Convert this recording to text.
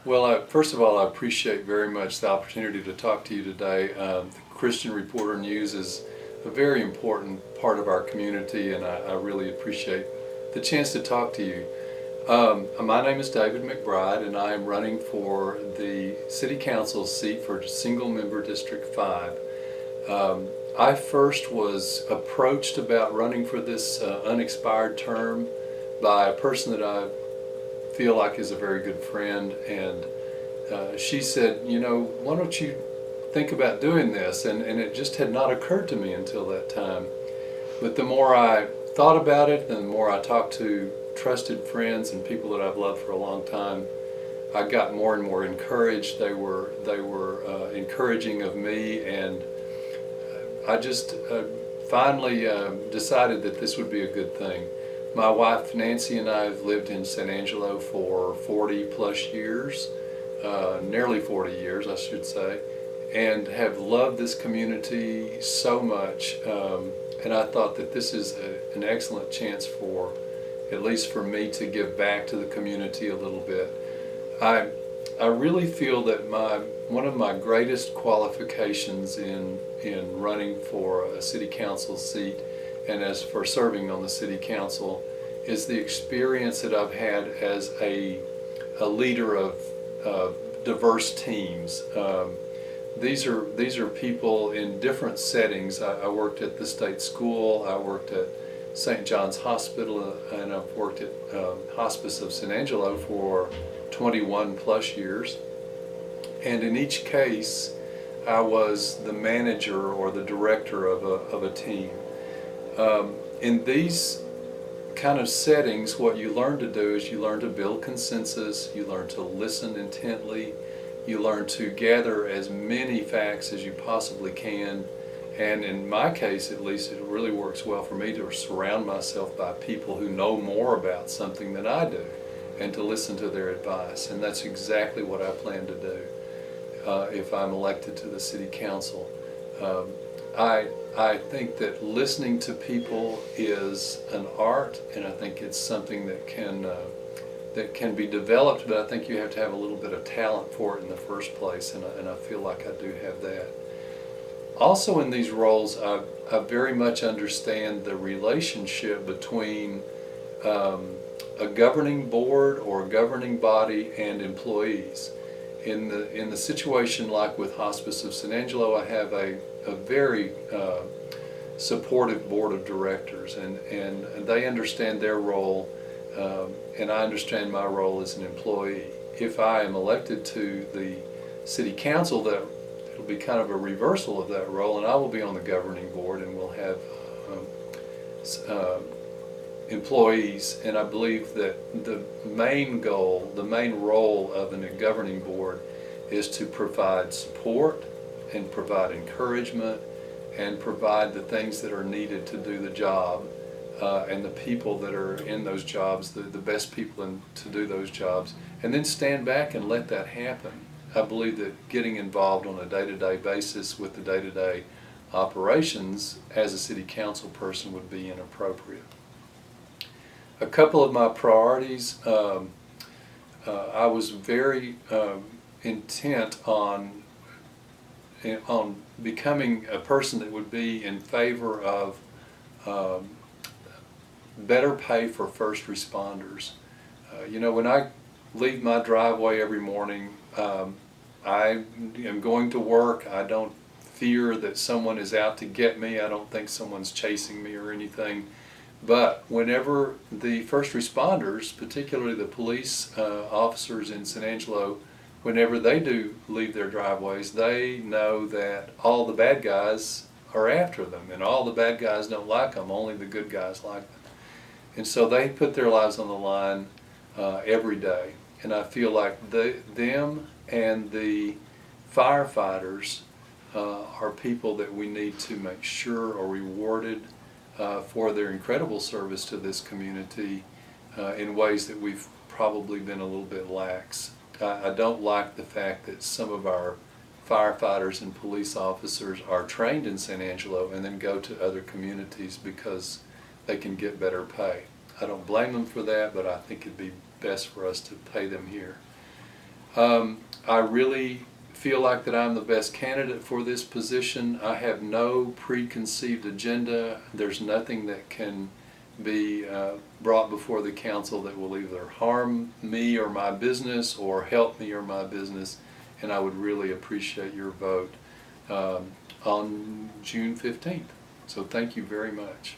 Well, first of all, I appreciate very much the opportunity to talk to you today. The Christian Reporter News is a very important part of our community, and I really appreciate the chance to talk to you. My name is David McBride, and I am running for the City Council seat for Single Member District 5. I first was approached about running for this unexpired term by a person that I feel like is a very good friend, and she said, you know, why don't you think about doing this? And it just had not occurred to me until that time. But the more I thought about it, and the more I talked to trusted friends and people that I've loved for a long time, I got more and more encouraged. They were encouraging of me, and I just finally decided that this would be a good thing. My wife Nancy and I have lived in San Angelo for 40 plus years, nearly 40 years I should say, and have loved this community so much, and I thought that this is an excellent chance for, at least for me, to give back to the community a little bit. I really feel that one of my greatest qualifications in running for a city council seat and as for serving on the city council is the experience that I've had as a leader of diverse teams. These are people in different settings. I worked at the state school, I worked at St. John's Hospital, and I've worked at Hospice of San Angelo for 21 plus years. And in each case, I was the manager or the director of a team. In these kind of settings, what you learn to do is you learn to build consensus, you learn to listen intently, you learn to gather as many facts as you possibly can, and in my case at least, it really works well for me to surround myself by people who know more about something than I do and to listen to their advice, and that's exactly what I plan to do if I'm elected to the City Council. I think that listening to people is an art, and I think it's something that can be developed, but I think you have to have a little bit of talent for it in the first place, and I feel like I do have that. Also in these roles, I very much understand the relationship between a governing board or a governing body and employees. In the situation like with Hospice of San Angelo, I have a very supportive board of directors, and they understand their role, and I understand my role as an employee. If I am elected to the City Council, it'll be kind of a reversal of that role, and I will be on the governing board, and we'll have employees, and I believe that the main goal, the main role of a governing board is to provide support and provide encouragement and provide the things that are needed to do the job, and the people that are in those jobs, the best people to do those jobs, and then stand back and let that happen. I believe that getting involved on a day-to-day basis with the day-to-day operations as a city council person would be inappropriate. A couple of my priorities, I was very intent on becoming a person that would be in favor of better pay for first responders. You know, when I leave my driveway every morning, I am going to work. I don't fear that someone is out to get me. I don't think someone's chasing me or anything. But whenever the first responders, particularly the police officers in San Angelo, whenever they do leave their driveways, they know that all the bad guys are after them, and all the bad guys don't like them, only the good guys like them. And so they put their lives on the line every day. And I feel like them and the firefighters are people that we need to make sure are rewarded for their incredible service to this community in ways that we've probably been a little bit lax. I don't like the fact that some of our firefighters and police officers are trained in San Angelo and then go to other communities because they can get better pay. I don't blame them for that, but I think it'd be best for us to pay them here. I really feel like that I'm the best candidate for this position. I have no preconceived agenda. There's nothing that can be brought before the council that will either harm me or my business or help me or my business, and I would really appreciate your vote on June 15th. So thank you very much.